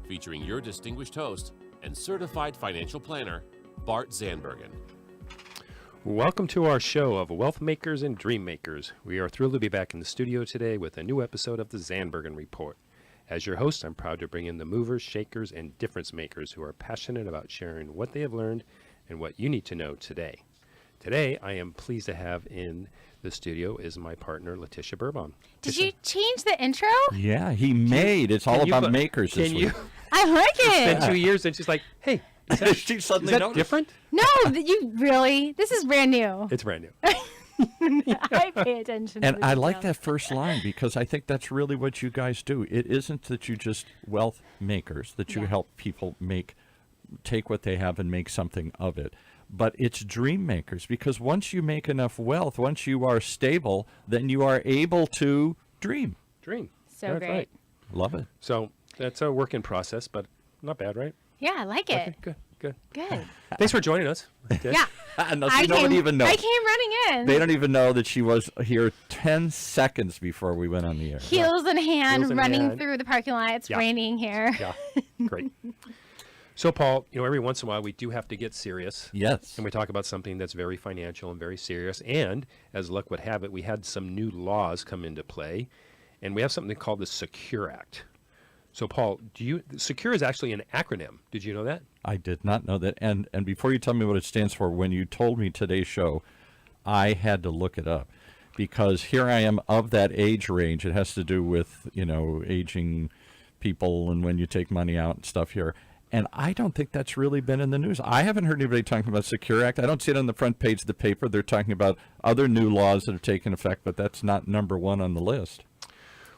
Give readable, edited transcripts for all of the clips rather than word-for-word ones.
featuring your distinguished host and certified financial planner, Bart Zandbergen. Welcome to our show of Wealth Makers and Dream Makers. We are thrilled to be back in the studio today with a new episode of the Zandbergen Report. As your host, I'm proud to bring in the movers, shakers, and difference makers who are passionate about sharing what they have learned and what you need to know today. Today, I am pleased to have in the studio is my partner, Letitia Burbon. Did you change the intro? Yeah, he made. It's all about makers this week. I like it. It's been 2 years and she's like, hey, She suddenly is that noticed. different? No, you really? This is brand new. It's brand new. I pay attention. And to the I like details. that first line because I think that's really what you guys do. It isn't that you just wealth makers, that you help people take what they have and make something of it. But it's dream makers, because once you make enough wealth, once you are stable, then you are able to dream. Dream. So That's great. right. Love it. So that's a work in process, but not bad, right? Yeah, I like it. Okay, good. Good. Thanks for joining us. Yeah. No, see, nobody even knows. I came running in. They don't even know that she was here 10 seconds before we went on the air. Heels in hand, Heels in running hand. through the parking lot. It's Yeah. raining here. Yeah, great. So, Paul, every once in a while we do have to get serious. Yes. And we talk about something that's very financial and very serious. And as luck would have it, we had some new laws come into play. And we have something called the Secure Act. So, Paul, Secure is actually an acronym. Did you know that? I did not know that. And before you tell me what it stands for, when you told me today's show, I had to look it up, because here I am of that age range. It has to do with, aging people and when you take money out and stuff here. And I don't think that's really been in the news. I haven't heard anybody talking about Secure Act. I don't see it on the front page of the paper. They're talking about other new laws that have taken effect, but that's not number one on the list.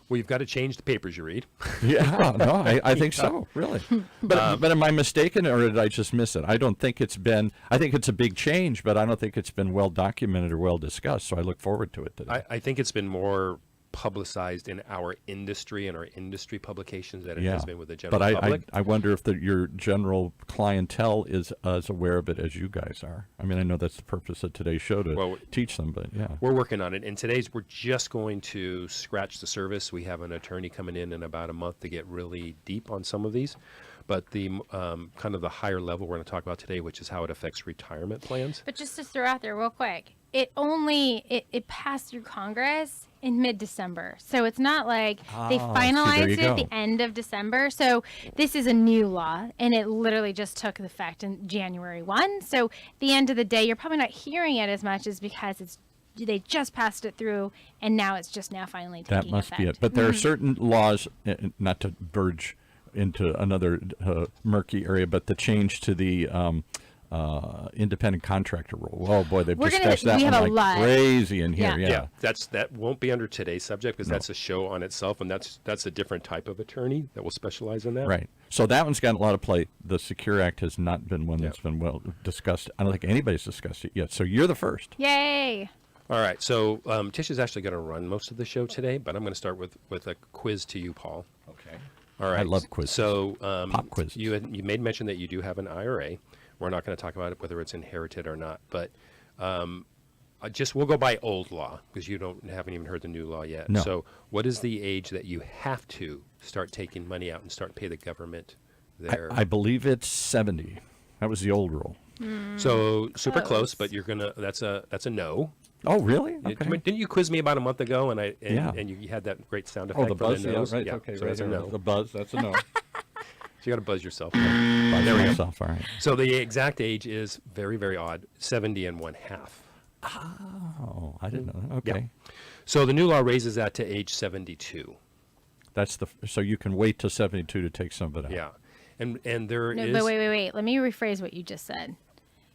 Well, you've got to change the papers you read. Yeah, no, I think so, really. But am I mistaken, or did I just miss it? I don't think it's been, I think it's a big change, but I don't think it's been well documented or well discussed, so I look forward to it today. I think it's been more publicized in our industry and our industry publications than it has been with the general public. But I wonder if your general clientele is as aware of it as you guys are. I mean, I know that's the purpose of today's show, to teach them, but yeah. We're working on it. And today's, we're just going to scratch the surface. We have an attorney coming in about a month to get really deep on some of these. But the kind of the higher level we're going to talk about today, which is how it affects retirement plans. But just to throw out there real quick, it passed through Congress in mid-December. So it's not like they finalized it at the end of December. So this is a new law, and it literally just took effect in January 1. So at the end of the day, you're probably not hearing it as much as because they just passed it through, and now it's just now finally taking effect. That must be it. But there are certain laws, not to verge into another murky area, but the change to the independent contractor rule. Oh boy, they've discussed that one like crazy in here. Yeah, that won't be under today's subject, because that's a show on itself, and that's a different type of attorney that will specialize in that. Right. So that one's got a lot of play. The Secure Act has not been one that's been well discussed. I don't think anybody's discussed it yet. So you're the first. Yay! All right. So Tish is actually going to run most of the show today, but I'm going to start with a quiz to you, Paul. Okay. All right. I love quizzes. So Pop quizzes. You made mention that you do have an IRA. We're not going to talk about it, whether it's inherited or not, but we'll go by old law, because you haven't even heard the new law yet. No. So what is the age that you have to start taking money out and start pay the government there? I believe it's 70. That was the old rule. So super close, but that's a no. Oh, really? Okay. Didn't you quiz me about a month ago, and Yeah. you had that great sound effect Oh, the for buzz? the nose? Right. Yeah. Okay. So right that's a there. no. The buzz. That's a no. So you got to buzz yourself. Buzz There we go. myself. All right. So the exact age is very, very odd, 70 1/2. Oh, I didn't know that. Okay. So the new law raises that to age 72. So you can wait till 72 to take some of it out. Yeah. And there No, is... but wait. Let me rephrase what you just said.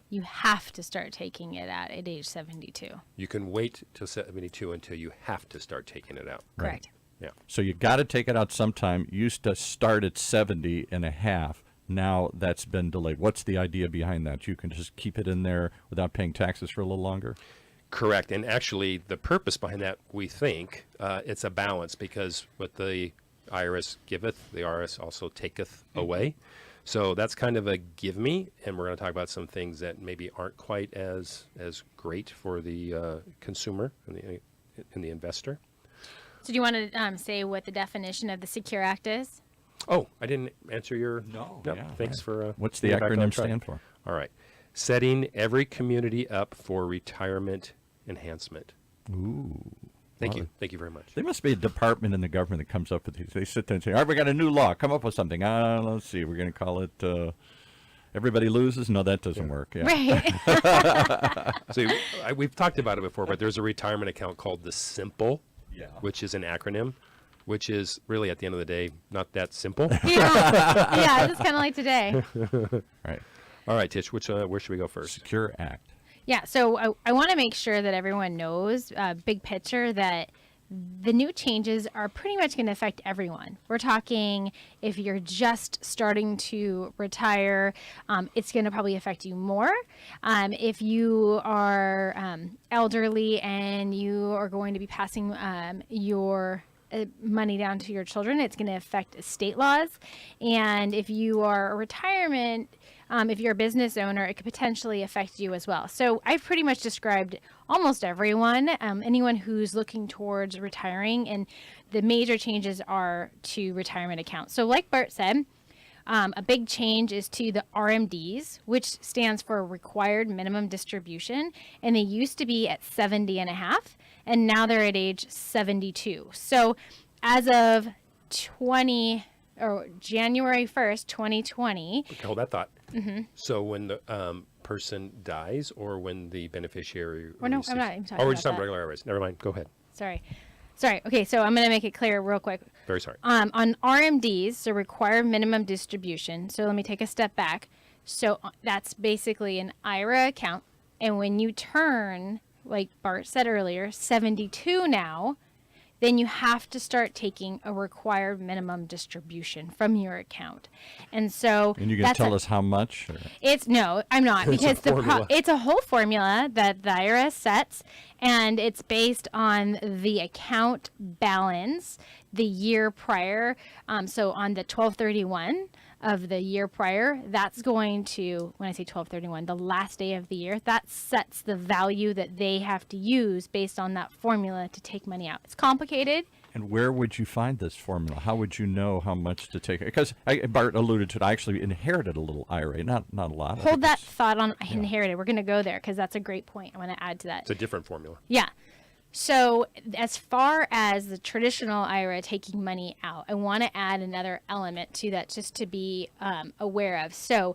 You have to start taking it out at age 72. You can wait till 72 until you have to start taking it out. Correct. Yeah. So you got to take it out sometime. Used to start at 70 and a half. Now that's been delayed. What's the idea behind that? You can just keep it in there without paying taxes for a little longer? Correct. And actually, the purpose behind that, we think, it's a balance, because what the IRS giveth, the IRS also taketh away. So that's kind of a give me, and we're going to talk about some things that maybe aren't quite as great for the consumer and the investor. So do you want to say what the definition of the Secure Act is? Oh, I didn't answer your. No. Yep, Yeah, thanks for. What's the getting back on acronym track. stand for? All right. Setting every community up for retirement enhancement. Ooh. Thank Well, you. Thank you very much. There must be a department in the government that comes up with these. They sit there and say, all right, we got a new law. Come up with something. Let's see. We're going to call it everybody loses? No, that doesn't work. Yeah. Right. So we've talked about it before, but there's a retirement account called the Simple, Yeah. which is an acronym, which is really at the end of the day not that simple. Yeah, it's kind of like today. Right. All right, Tish, where should we go first? Secure Act. Yeah, so I want to make sure that everyone knows, big picture, that the new changes are pretty much going to affect everyone. We're talking if you're just starting to retire, it's going to probably affect you more. If you are elderly and you are going to be passing your money down to your children, it's going to affect state laws. And if you are a retirement, if you're a business owner, it could potentially affect you as well. So I've pretty much described almost everyone, anyone who's looking towards retiring, and the major changes are to retirement accounts. So like Bart said, a big change is to the RMDs, which stands for required minimum distribution, and they used to be at 70 and a half, and now they're at age 72. So as of January 1st, 2020. Okay, hold that thought. So when the person dies or when the beneficiary Or no, receives- I'm not even talking Oh, we're about just talking that. regular IRAs. Never mind. Go ahead. Sorry. Okay, so I'm going to make it clear real quick. Very sorry. On RMDs, so required minimum distribution. So let me take a step back. So that's basically an IRA account. And when you turn, like Bart said earlier, 72 now, then you have to start taking a required minimum distribution from your account. And so And you're going to tell us how much? Or? No, I'm not, because formula. it's a whole formula that the IRS sets, and it's based on the account balance the year prior. So on the 12/31 of the year prior, that's going to, when I say 12/31, the last day of the year, that sets the value that they have to use based on that formula to take money out. It's complicated. And where would you find this formula? How would you know how much to take? Because Bart alluded to it. I actually inherited a little IRA, not a lot. I Hold think that it's- thought on inherited. We're going to go there because that's a great point. I want to add to that. It's a different formula. Yeah. So as far as the traditional IRA taking money out, I want to add another element to that just to be aware of. So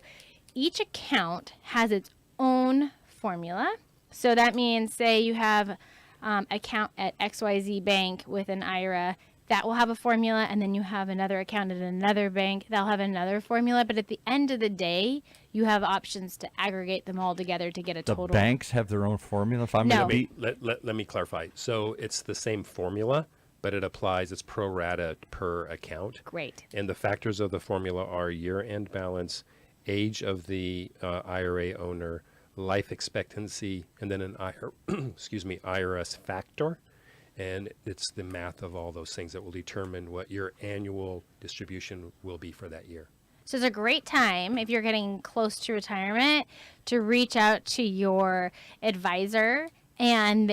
each account has its own formula. So that means, say you have account at XYZ Bank with an IRA, that will have a formula, and then you have another account at another bank, that'll have another formula. But at the end of the day, you have options to aggregate them all together to get a The total. banks have their own formula? If I'm No. going to be... Let me clarify. So it's the same formula, but it applies. It's pro rata per account. Great. And the factors of the formula are year-end balance, age of the IRA owner, life expectancy, and then an IRS factor. And it's the math of all those things that will determine what your annual distribution will be for that year. So it's a great time, if you're getting close to retirement, to reach out to your advisor, and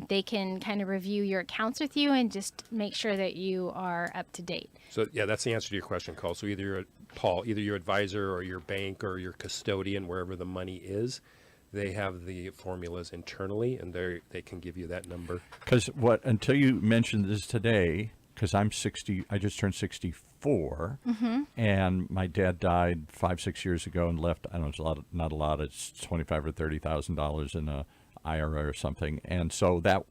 they can kind of review your accounts with you and just make sure that you are up to date. So yeah, that's the answer to your question, Cole. So either your advisor or your bank or your custodian, wherever the money is, they have the formulas internally, and they can give you that number. Because until you mentioned this today, because I'm 60, I just turned 64, and my dad died 5-6 years ago and left, I don't know, it's not a lot, it's $25,000 or $30,000 in a IRA or something. And so that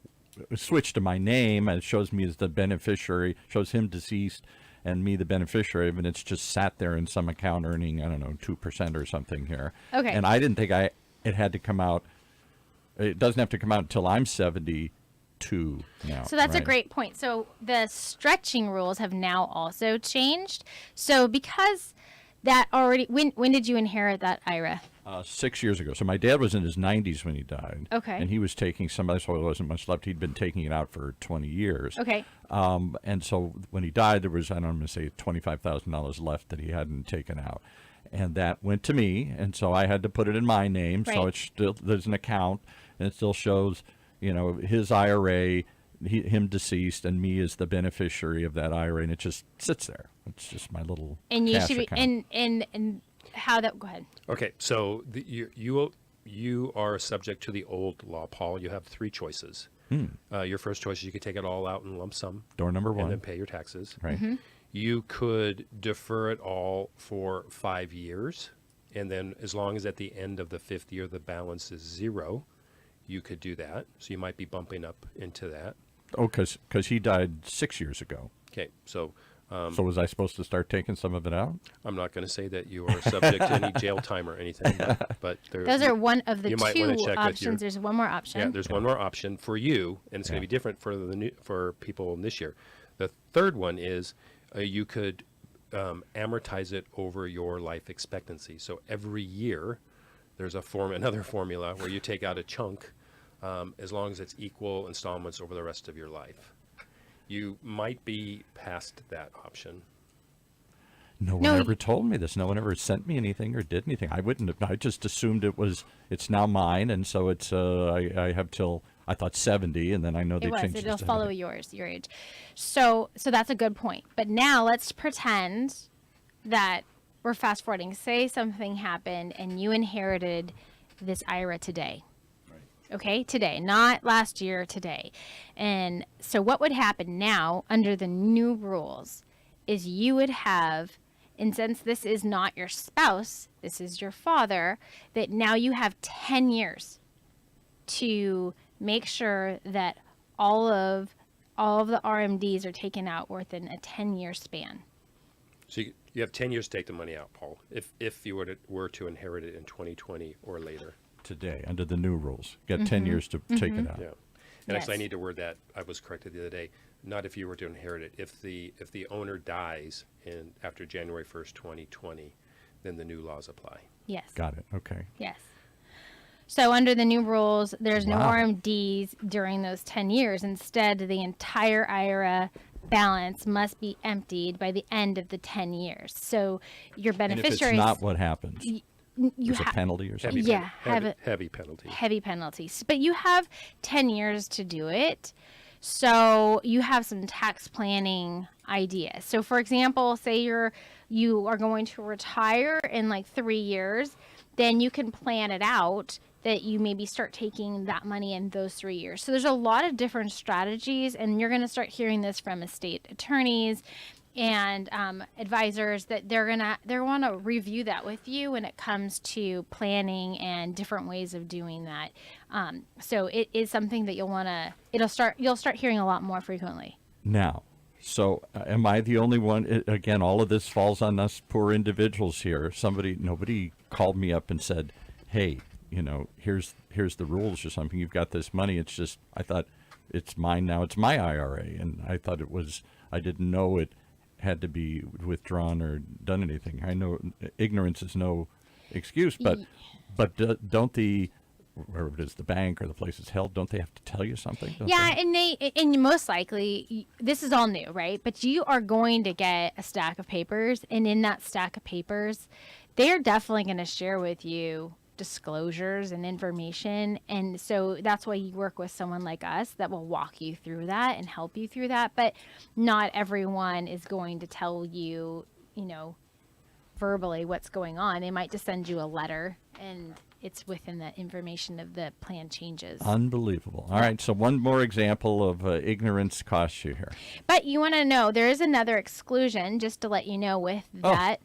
switched to my name, and it shows me as the beneficiary, shows him deceased and me the beneficiary, and it's just sat there in some account earning, I don't know, 2% or something here. Okay. And I didn't think it had to come out. It doesn't have to come out until I'm 72 now. So that's a right? great point. So the stretching rules have now also changed. So because that already, when did you inherit that IRA? 6 years ago. So my dad was in his 90s when he died. Okay. And he was taking so there wasn't much left. He'd been taking it out for 20 years. Okay. And so when he died, there was, I don't know, say $25,000 left that he hadn't taken out. And that went to me, and so I had to put it in my name. So Right. it's still, there's an account, and it still shows, his IRA him deceased and me as the beneficiary of that IRA, and it just sits there. It's just my little And you cash should be, account. and how that, go ahead. Okay, so you are subject to the old law, Paul. You have 3 choices. Your first choice is you could take it all out in lump sum. Door number And 1. then pay your taxes. Right. You could defer it all for 5 years. And then as long as at the end of the 5th year the balance is 0, you could do that. So you might be bumping up into that. Oh, because he died 6 years ago. Okay, so So was I supposed to start taking some of it out? I'm not going to say that you are subject to any jail time or anything, but Those are one of the you might wanna 2 check with options. your- There's one more option. yeah, there's one more option for you, and it's going to be different for for people this year. The third one is you could amortize it over your life expectancy. So every year, there's another formula where you take out a chunk, as long as it's equal installments over the rest of your life. You might be past that option. No one ever told me this. No one ever sent me anything or did anything. I wouldn't have. I just assumed it's now mine, and so it's I have till I thought 70, and then I know they changed it to It'll 70. follow your age. So that's a good point. But now let's pretend that we're fast forwarding. Say something happened and you inherited this IRA today. Okay, today, not last year, today. And so what would happen now under the new rules is you would have, and since this is not your spouse, this is your father, that now you have 10 years to make sure that all of the RMDs are taken out within a 10-year span. So you have 10 years to take the money out, Paul, if you were to inherit it in 2020 or later. Today, under the new rules. You got 10 years to take it out. Yeah. And actually, I Yes. need to word that. I was corrected the other day. Not if you were to inherit it. If the owner dies after January 1st, 2020, then the new laws apply. Yes. Got it. Okay. Yes. So under the new rules, there's no Wow. RMDs during those 10 years. Instead, the entire IRA balance must be emptied by the end of the 10 years. So your And if it's beneficiaries, not, what happens? you There's a have penalty or something? Yeah, heavy penalty. heavy penalties. But you have 10 years to do it. So you have some tax planning ideas. So for example, say you are going to retire in like 3 years, then you can plan it out that you maybe start taking that money in those 3 years. So there's a lot of different strategies, and you're going to start hearing this from estate attorneys and advisors that they want to review that with you when it comes to planning and different ways of doing that. So it is something that you'll start hearing a lot more frequently. Now, so am I the only one? Again, all of this falls on us poor individuals here. Nobody called me up and said, hey, here's the rules or something. You've got this money. It's just, I thought it's mine now. It's my IRA. And I thought I didn't know it had to be withdrawn or done anything. I know ignorance is no excuse, but don't wherever it is, the bank or the place it's held, don't they have to tell you something? Yeah, and most likely, this is all new, right? But you are going to get a stack of papers, and in that stack of papers, they're definitely going to share with you disclosures and information. And so that's why you work with someone like us that will walk you through that and help you through that. But not everyone is going to tell you, verbally what's going on. They might just send you a letter, and it's within the information of the plan changes. Unbelievable. All right, so one more example of ignorance costs you here. But you want to know, there is another exclusion, just to let you know with that.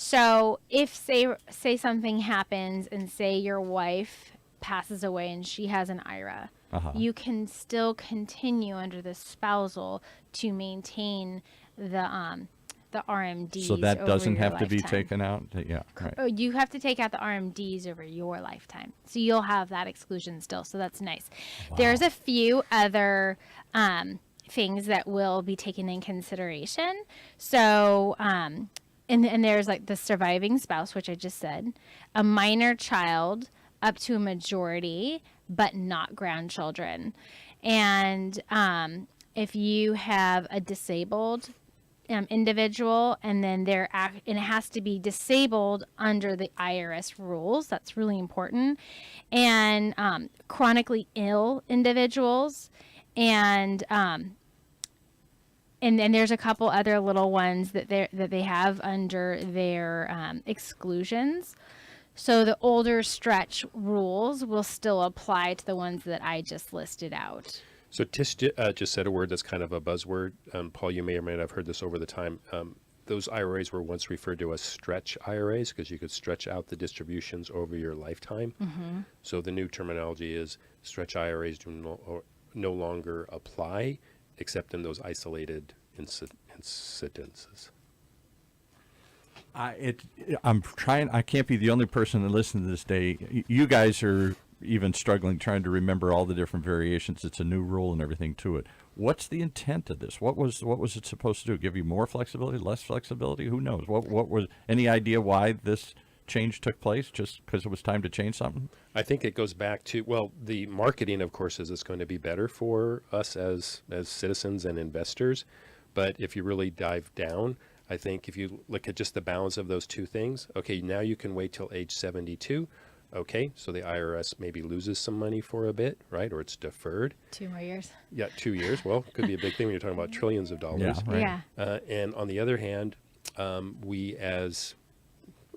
So if, say something happens and say your wife passes away and she has an IRA, you can still continue under the spousal to maintain the RMDs. So that over doesn't your have to be lifetime. taken out? Yeah, right. Oh, you have to take out the RMDs over your lifetime. So you'll have that exclusion still. So that's nice. Wow. There's a few other things that will be taken in consideration. So, and there's like the surviving spouse, which I just said, a minor child up to a majority, but not grandchildren. And if you have a disabled individual, and then and it has to be disabled under the IRS rules. That's really important. And chronically ill individuals, And then there's a couple other little ones that they have under their exclusions. So the older stretch rules will still apply to the ones that I just listed out. So Tish just said a word that's kind of a buzzword. Paul, you may or may not have heard this over the time. Those IRAs were once referred to as stretch IRAs because you could stretch out the distributions over your lifetime. Mm-hmm. So the new terminology is stretch IRAs do no longer apply except in those isolated incidences. I'm trying. I can't be the only person that listens to this day. You guys are even struggling trying to remember all the different variations. It's a new rule and everything to it. What's the intent of this? What was it supposed to do? Give you more flexibility, less flexibility? Who knows? What was any idea why this change took place? Just because it was time to change something? I think it goes back to, well, the marketing, of course, is it's going to be better for us as citizens and investors. But if you really dive down, I think if you look at just the balance of those two things, okay, now you can wait till age 72. Okay, so the IRS maybe loses some money for a bit, right? Or it's deferred. 2 more years. Yeah, 2 years. Well, could be a big thing when you're talking about trillions of dollars. Yeah, right. Yeah. And on the other hand, we as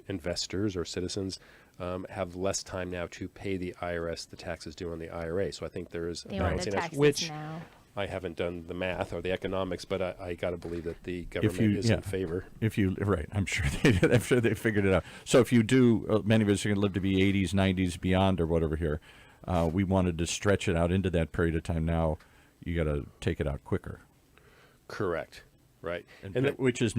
investors or citizens have less time now to pay the IRS the taxes due on the IRA. So I think there is a They want the balancing act, taxes which now. I haven't done the math or the economics, but I got to believe that the government is in favor. Right, I'm sure they did. I'm sure they figured it out. So if you do, many of us are going to live to be 80s, 90s, beyond, or whatever here. We wanted to stretch it out into that period of time. Now you got to take it out quicker. Correct. Right. And which is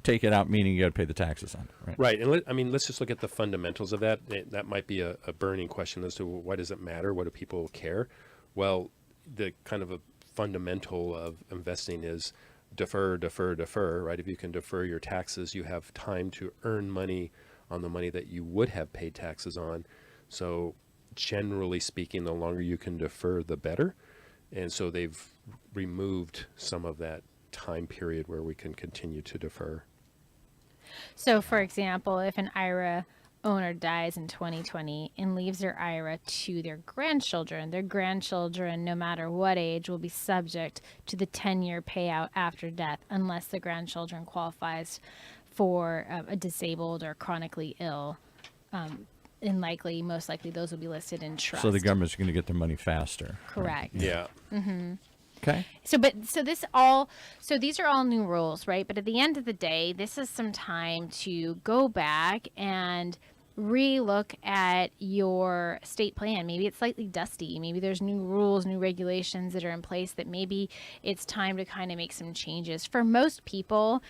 take it out, meaning you got to pay the taxes on it. Right. Right. And let's just look at the fundamentals of that. That might be a burning question as to why does it matter? What do people care? Well, the kind of a fundamental of investing is defer, right? If you can defer your taxes, you have time to earn money on the money that you would have paid taxes on. So generally speaking, the longer you can defer, the better. And so they've removed some of that time period where we can continue to defer. So, for example, if an IRA owner dies in 2020 and leaves their IRA to their grandchildren, no matter what age, will be subject to the 10-year payout after death unless the grandchildren qualifies for a disabled or chronically ill. And most likely those will be listed in trust. So the government's going to get their money faster. Correct. Yeah. Mm-hmm. Okay. So these are all new rules, right? But at the end of the day, this is some time to go back and re-look at your state plan. Maybe it's slightly dusty. Maybe there's new rules, new regulations that are in place that maybe it's time to kind of make some changes. For most people,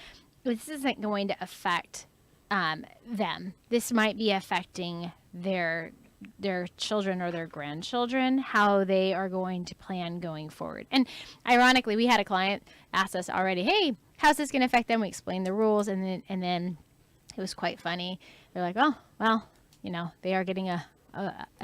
this isn't going to affect them. This might be affecting their children or their grandchildren, how they are going to plan going forward. And ironically, we had a client ask us already, hey, how's this going to affect them? We explained the rules, and then it was quite funny. They're like, oh, well, they are getting a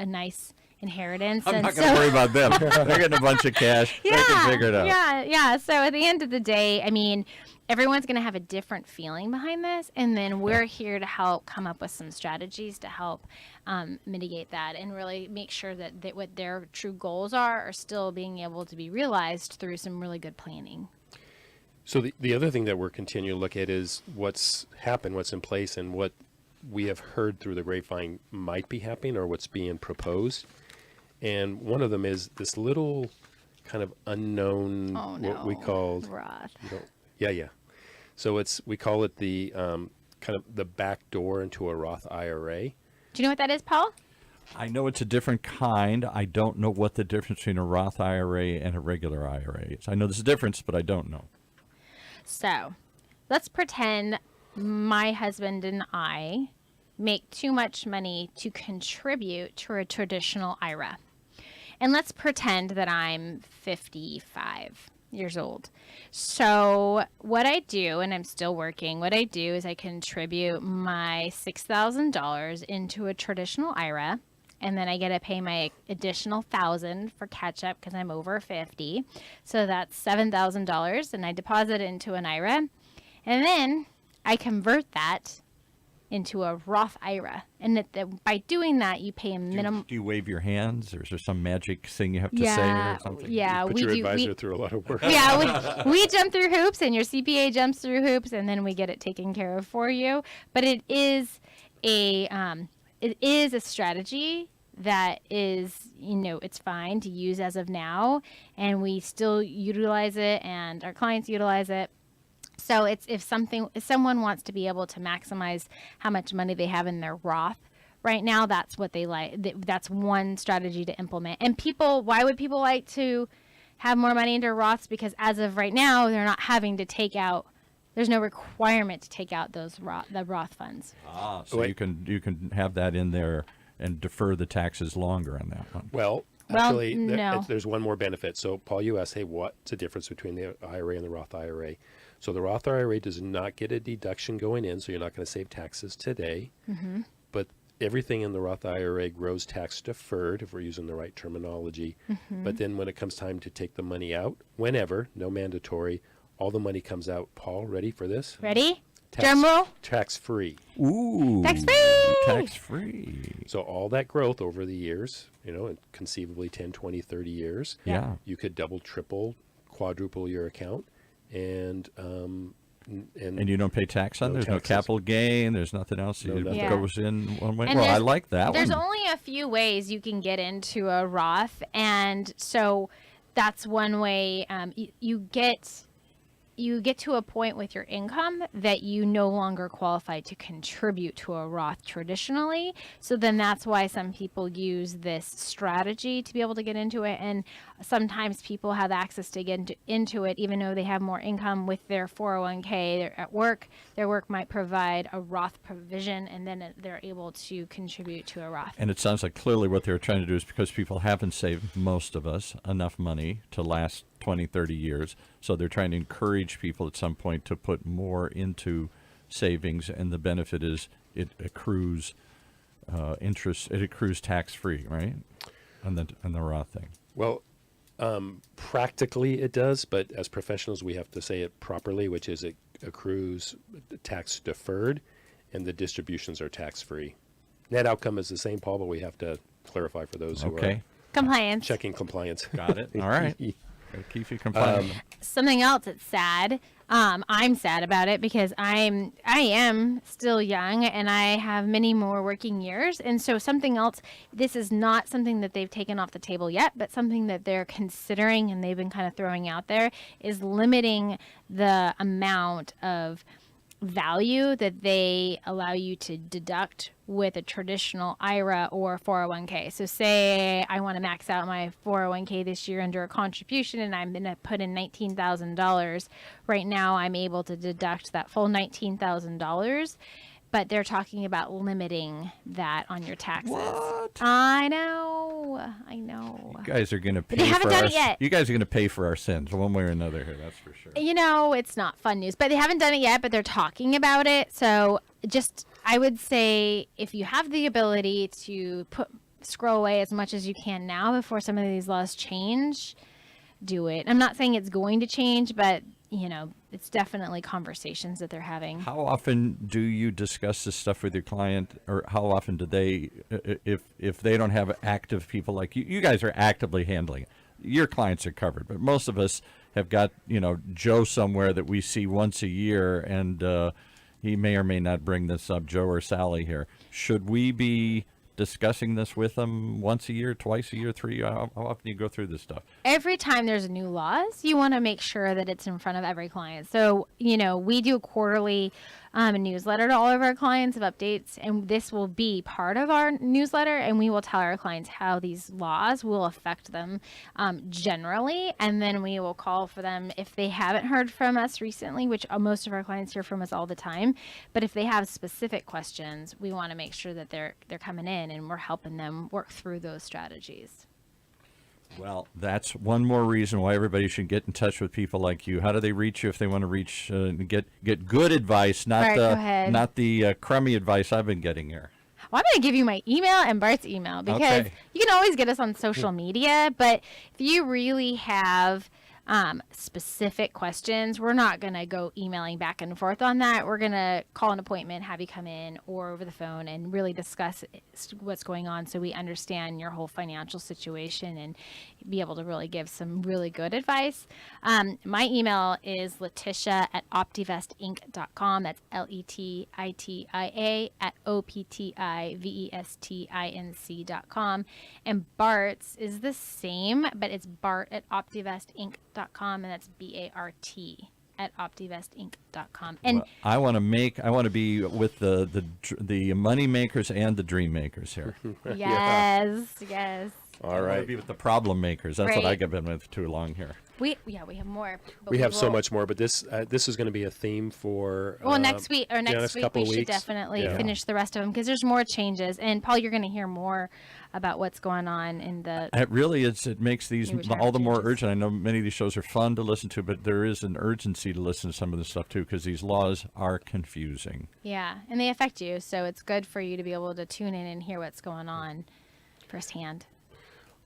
nice inheritance. I'm not going to worry about them. They're getting a bunch of cash. Yeah, they can figure it out. Yeah. So at the end of the day, I mean, everyone's going to have a different feeling behind this, and then we're here to help come up with some strategies to help mitigate that and really make sure that what their true goals are still being able to be realized through some really good planning. So the other thing that we're continuing to look at is what's happened, what's in place, and what we have heard through the grapevine might be happening or what's being proposed. And one of them is this little kind of unknown, what we called Roth. Yeah. So we call it the kind of the back door into a Roth IRA. Do you know what that is, Paul? I know it's a different kind. I don't know what the difference between a Roth IRA and a regular IRA is. I know there's a difference, but I don't know. So let's pretend my husband and I make too much money to contribute to a traditional IRA. And let's pretend that I'm 55 years old. So what I do, and I'm still working, what I do is I contribute my $6,000 into a traditional IRA, and then I get to pay my additional $1,000 for catch up because I'm over 50. So that's $7,000, and I deposit it into an IRA, and then I convert that into a Roth IRA. And by doing that, you pay a minimum. Do you wave your hands, or is there some magic thing you have to say or something? Yeah, Put your advisor through a lot of work. Yeah, we jump through hoops, and your CPA jumps through hoops, and then we get it taken care of for you. But it is a strategy that is, it's fine to use as of now, and we still utilize it, and our clients utilize it. So it's if someone wants to be able to maximize how much money they have in their Roth right now, that's what they like. That's one strategy to implement. And why would people like to have more money into Roths? Because as of right now, they're not having to take out. There's no requirement to take out the Roth funds. So you can have that in there and defer the taxes longer on that one. Well, actually, no. there's one more benefit. So, Paul, you asked, hey, what's the difference between the IRA and the Roth IRA? So the Roth IRA does not get a deduction going in, so you're not going to save taxes today. Mm-hmm. But everything in the Roth IRA grows tax deferred, if we're using the right terminology. Mm-hmm. But then when it comes time to take the money out, whenever, no mandatory, all the money comes out. Paul, ready for this? Ready? Drum roll. Tax-free. Ooh. Tax-free. Tax-free. So all that growth over the years, conceivably 10, 20, 30 years, Yeah. you could double, triple, quadruple your account. And you don't pay tax on? There's no capital gain. There's nothing else that nothing. goes in one way. And Well, I like that There's one. only a few ways you can get into a Roth, and so that's one way. You get to a point with your income that you no longer qualify to contribute to a Roth traditionally. So then that's why some people use this strategy to be able to get into it. And sometimes people have access to get into it, even though they have more income with their 401k. They're at work. Their work might provide a Roth provision, and then they're able to contribute to a Roth. And it sounds like clearly what they're trying to do is because people haven't saved, most of us, enough money to last 20, 30 years. So they're trying to encourage people at some point to put more into savings, and the benefit is it accrues interest. It accrues tax-free, right? On the Roth thing. well, practically it does, but as professionals, we have to say it properly, which is it accrues tax deferred, and the distributions are tax-free. Net outcome is the same, Paul, but we have to clarify for those who are Compliance. checking compliance. Got it. All right. Gotta keep you compliant. Something else that's sad. I'm sad about it because I am still young and I have many more working years. And so something else, this is not something that they've taken off the table yet, but something that they're considering and they've been kind of throwing out there is limiting the amount of value that they allow you to deduct with a traditional IRA or 401k. So say I want to max out my 401k this year under a contribution and I'm going to put in $19,000. Right now I'm able to deduct that full $19,000, but they're talking about limiting that on your taxes. What? I know. You guys are going to pay they haven't for done our, it yet. You guys are going to pay for our sins one way or another here, that's for sure. It's not fun news, but they haven't done it yet, but they're talking about it. So I would say if you have the ability to scroll away as much as you can now before some of these laws change, do it. I'm not saying it's going to change, but it's definitely conversations that they're having. How often do you discuss this stuff with your client, or how often do they, if they don't have active people like you guys are actively handling it, your clients are covered, but most of us have got, Joe somewhere that we see once a year, and he may or may not bring this up, Joe or Sally here. Should we be discussing this with them once a year, twice a year, how often do you go through this stuff? Every time there's new laws, you want to make sure that it's in front of every client. So, we do a quarterly newsletter to all of our clients of updates, and this will be part of our newsletter, and we will tell our clients how these laws will affect them generally, and then we will call for them if they haven't heard from us recently, which most of our clients hear from us all the time, but if they have specific questions, we want to make sure that they're coming in and we're helping them work through those strategies. Well, that's one more reason why everybody should get in touch with people like you. How do they reach you if they want to reach get good advice, not the crummy advice I've been getting here? Well, I'm going to give you my email and Bart's email because you can always get us on social media, but if you really have specific questions, we're not going to go emailing back and forth on that. We're going to call an appointment, have you come in or over the phone and really discuss what's going on so we understand your whole financial situation and be able to really give some really good advice. My email is Letitia@optivestinc.com. That's LETITIA@OPTIVESTINC.com. And Bart's is the same, but it's Bart@optivestinc.com, and that's BART@optivestinc.com. And well, I want to be with the money makers and the dream makers here. yes. I want to be with the problem makers. That's what Right. I've been with too long here. We have more. But We have so will- much more, but this is going to be a theme for Well, next week next week couple we should weeks. definitely Yeah. finish the rest of them because there's more changes. And Paul, you're going to hear more about what's going on in the. It really is. It makes these New retirement all the more changes. urgent. I know many of these shows are fun to listen to, but there is an urgency to listen to some of this stuff too, because these laws are confusing. Yeah, and they affect you, so it's good for you to be able to tune in and hear what's going on firsthand.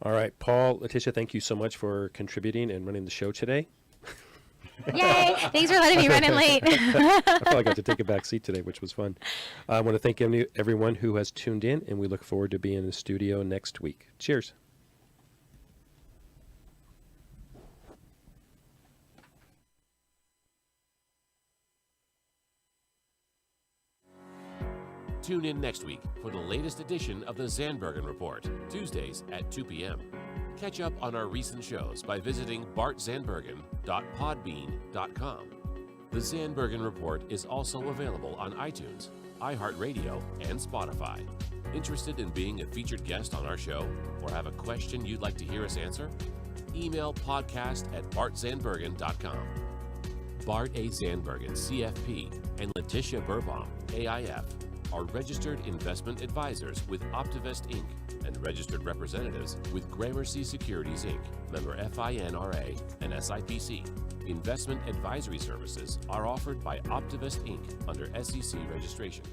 All right, Paul, Letitia, thank you so much for contributing and running the show today. Yay! Thanks for letting me run in late. I probably got to take a back seat today, which was fun. I want to thank everyone who has tuned in, and we look forward to being in the studio next week. Cheers. Tune in next week for the latest edition of the Zandbergen Report, Tuesdays at 2 p.m. Catch up on our recent shows by visiting bartzandbergen.podbean.com. The Zandbergen Report is also available on iTunes, iHeartRadio, and Spotify. Interested in being a featured guest on our show or have a question you'd like to hear us answer? Email podcast@bartzandbergen.com. Bart A. Zandbergen, CFP, and Letitia Burbaum, AIF, are registered investment advisors with Optivest Inc. and registered representatives with Gramercy Securities Inc., member FINRA and SIPC. Investment advisory services are offered by Optivest Inc. under SEC registration.